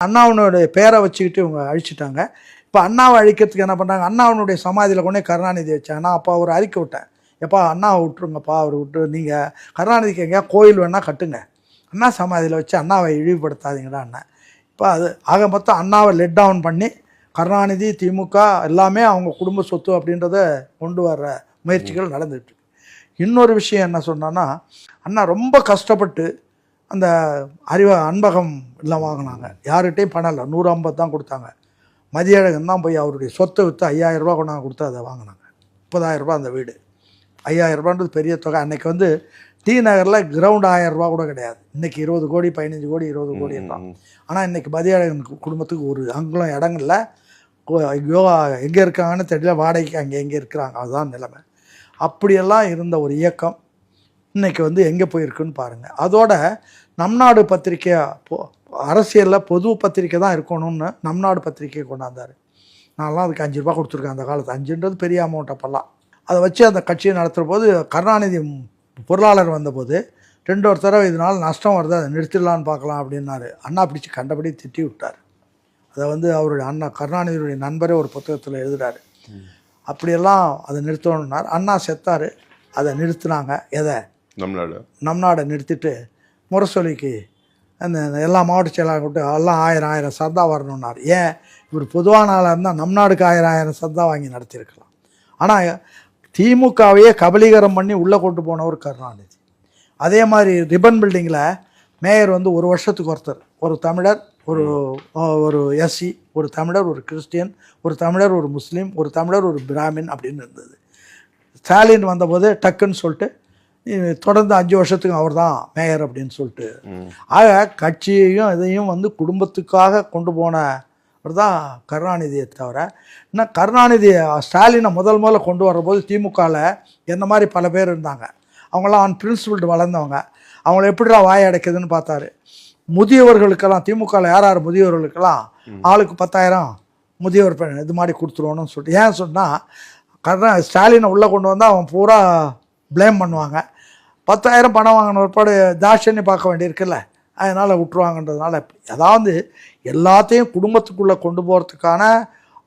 அண்ணாவனுடைய பேரை வச்சுக்கிட்டு இவங்க அழிச்சிட்டாங்க. இப்போ அண்ணாவை அழிக்கிறதுக்கு என்ன பண்ணாங்க, அண்ணாவனுடைய சமாதியில் கொண்டே கருணாநிதி வச்சாங்க. நான் அப்போ ஒரு அறிக்கை விட்டேன், எப்பா அண்ணாவை விட்டுருங்கப்பா, அவர் விட்டு நீங்கள் கருணாநிதிக்கு எங்கேயா கோயில் வேணால் கட்டுங்க, அண்ணா சமாதியில் வச்சு அண்ணாவை இழிவுபடுத்தாதீங்கடா அண்ணன். இப்போ அது ஆக மொத்தம் அண்ணாவை லெட் டவுன் பண்ணி கருணாநிதி திமுக எல்லாமே அவங்க குடும்ப சொத்து அப்படின்றத கொண்டு வர்ற முயற்சிகள் நடந்துகிட்டு. இன்னொரு விஷயம் என்ன சொன்னான்னா, அண்ணா ரொம்ப கஷ்டப்பட்டு அந்த அன்பகம் எல்லாம் வாங்கினாங்க. யார்கிட்டையும் பணம் இல்லை, 150 தான் கொடுத்தாங்க. மதியழகன் தான் போய் அவருடைய சொத்தை விற்று 5000 ரூபா கொண்டாந்து கொடுத்து அதை வாங்கினாங்க. 30,000 ரூபா அந்த வீடு. 5000 ரூபான்றது பெரிய தொகை. அன்றைக்கி வந்து டி நகரில் கிரவுண்ட் 1000 ரூபா கூட கிடையாது. இன்றைக்கி 20 கோடி 15 கோடி 20 கோடி தான். ஆனால் இன்றைக்கி மதியழகன் குடும்பத்துக்கு ஒரு அங்குலம் இடங்கள்ல யோகா எங்கே இருக்காங்கன்னு தெரியல, வாடகைக்கு அங்கே எங்கே இருக்கிறாங்க, அதுதான் நிலைமை. அப்படியெல்லாம் இருந்த ஒரு இயக்கம் இன்றைக்கி வந்து எங்கே போயிருக்குன்னு பாருங்கள். அதோட நம் நாடு பத்திரிக்கை அரசியலில் பொது பத்திரிக்கை தான் இருக்கணும்னு நம் நாடு பத்திரிக்கையை கொண்டாந்தார். நான்லாம் அதுக்கு 5 ரூபா கொடுத்துருக்கேன் அந்த காலத்து. 5ன்றது பெரிய அமௌண்ட் அப்போல்லாம். அதை வச்சு அந்த கட்சியை நடத்துகிற போது கருணாநிதி பொருளாளர் வந்தபோது 2 தடவை இதனால் நஷ்டம் வருது, அதை நிறுத்திடலான்னு பார்க்கலாம் அப்படின்னாரு. அண்ணா பிடிச்சி கண்டபடி திட்டி விட்டார். அதை வந்து அவருடைய அண்ணா கருணாநிதியுடைய நண்பரே ஒரு புத்தகத்தில் எழுதுகிறாரு. அப்படியெல்லாம் அதை நிறுத்தணுன்னார். அண்ணா செத்தார், அதை நிறுத்தினாங்க. எதை? நம் நாடை நிறுத்திட்டு முரசொலிக்கு அந்த எல்லா மாவட்ட செயலாளர் கூட்டு எல்லாம் 1000 சந்தா வரணுன்னார். ஏன்? இவர் பொதுவான ஆளாக இருந்தால் நம் நாடுக்கு 1000 சந்தா வாங்கி நடத்தியிருக்கலாம். ஆனால் திமுகவையே கபலீகரம் பண்ணி உள்ளே கொண்டு போனவர் கருணாநிதி. அதே மாதிரி ரிப்பன் பில்டிங்கில் மேயர் வந்து ஒரு வருஷத்துக்கு ஒருத்தர், ஒரு தமிழர், ஒரு எஸ்சி, ஒரு தமிழர், ஒரு கிறிஸ்டியன், ஒரு தமிழர், ஒரு முஸ்லீம், ஒரு தமிழர், ஒரு பிராமின் அப்படின்னு இருந்தது. ஸ்டாலின் வந்தபோது டக்குன்னு சொல்லிட்டு தொடர்ந்து 5 வருஷத்துக்கு அவர் தான் மேயர் அப்படின்னு சொல்லிட்டு. ஆக கட்சியையும் இதையும் வந்து குடும்பத்துக்காக கொண்டு போனவர் தான் கருணாநிதியை தவிர, இன்னும் கருணாநிதி ஸ்டாலினை முதல்ல கொண்டு வரபோது திமுகவில் என்ன மாதிரி பல பேர் இருந்தாங்க. அவங்களாம் அன்பிரின்சிபிள்டு வளர்ந்தவங்க. அவங்கள எப்படிடா வாய் அடைக்குதுன்னு பார்த்தாரு. முதியவர்களுக்கெல்லாம் திமுகவில் யார் முதியவர்களுக்கெல்லாம் ஆளுக்கு 10,000 முதியவர் இது மாதிரி கொடுத்துருவோன்னு சொல்லிட்டு. ஏன் சொன்னால் ஸ்டாலினை உள்ளே கொண்டு வந்தால் அவன் பூரா ப்ளேம் பண்ணுவாங்க. 10,000 பணம் வாங்கின ஒருபாடு தாட்சண்யம் பார்க்க வேண்டியிருக்குல்ல, அதனால் விட்டுருவாங்கன்றதுனால. அதாவது எல்லாத்தையும் குடும்பத்துக்குள்ளே கொண்டு போகிறதுக்கான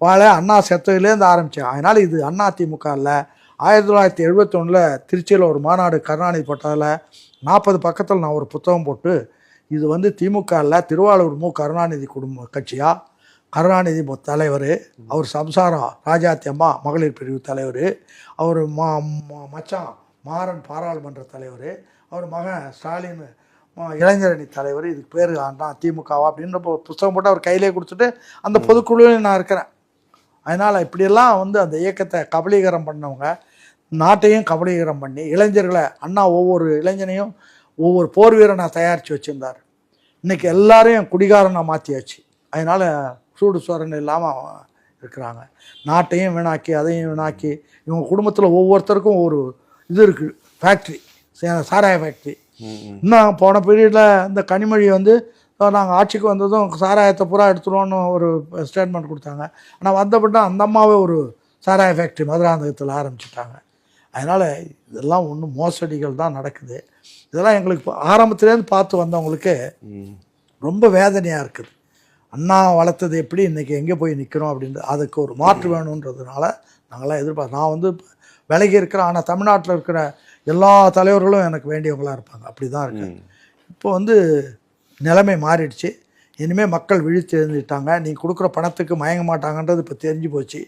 வேலை அண்ணா செத்ததுலேருந்து ஆரம்பித்தேன். அதனால் இது அண்ணா திமுக இல்லை. 1971 திருச்சியில் ஒரு மாநாடு கருணாநிதி போட்டதில் 40 பக்கத்தில் நான் ஒரு புத்தகம் போட்டு, இது வந்து திமுக இல்லை, திருவாளூர் கருணாநிதி குடும்ப கட்சியா, கருணாநிதி தலைவர், அவர் சம்சாரம் ராஜாத்தி அம்மா மகளிர் பிரிவு தலைவர், அவர் மச்சான் மாறன் பாராளுமன்ற தலைவர், அவர் மகன் ஸ்டாலின் இளைஞரணி தலைவர், இதுக்கு பேர் அண்ணா திமுகவா அப்படின்ற புத்தகம் போட்டு அவர் கையிலே கொடுத்துட்டு அந்த பொதுக்குழுவில் நான் இருக்கிறேன். அதனால் இப்படியெல்லாம் வந்து அந்த இயக்கத்தை கபலீகரம் பண்ணவங்க நாட்டையும் கபலீகரம் பண்ணி இளைஞர்களை, அண்ணா ஒவ்வொரு இளைஞனையும் ஒவ்வொரு போர் வீரனை தயாரித்து வச்சுருந்தார். இன்றைக்கி எல்லாரையும் குடிகாரனாக மாற்றியாச்சு. அதனால் சூடு சொரணை இல்லாமல் இருக்கிறாங்க. நாட்டையும் வீணாக்கி அதையும் வீணாக்கி இவங்க குடும்பத்தில் ஒவ்வொருத்தருக்கும் ஒரு இது இருக்குது, ஃபேக்ட்ரி, சாராய ஃபேக்ட்ரி. இன்னும் போன பீரியடில் இந்த கனிமொழி வந்து நாங்கள் ஆட்சிக்கு வந்ததும் சாராயத்தை பூரா எடுத்துருவோன்னு ஒரு ஸ்டேட்மெண்ட் கொடுத்தாங்க. ஆனால் வந்தப்பட்ட அந்த அம்மாவே ஒரு சாராய ஃபேக்ட்ரி மதுராந்தகத்தில் ஆரம்பிச்சிட்டாங்க. அதனால் இதெல்லாம் ஒன்றும் மோசடிகள் தான் நடக்குது. இதெல்லாம் எங்களுக்கு ஆரம்பத்துலேருந்து பார்த்து வந்தவங்களுக்கு ரொம்ப வேதனையாக இருக்குது. அண்ணா வளர்த்தது எப்படி இன்றைக்கி எங்கே போய் நிற்கிறோம் அப்படின்றது, அதுக்கு ஒரு மாற்று வேணுன்றதுனால நாங்களாம் எதிர்பார்த்து. நான் வந்து விலகி இருக்கிறேன், ஆனால் தமிழ்நாட்டில் இருக்கிற எல்லா தலைவர்களும் எனக்கு வேண்டியவங்களாக இருப்பாங்க. அப்படி தான் இருக்கு. இப்போ வந்து நிலைமை மாறிடுச்சு. இனிமேல் மக்கள் விழித்து எழுந்துட்டாங்க. நீங்கள் கொடுக்குற பணத்துக்கு மயங்க மாட்டாங்கன்றது இப்போ தெரிஞ்சு போச்சு.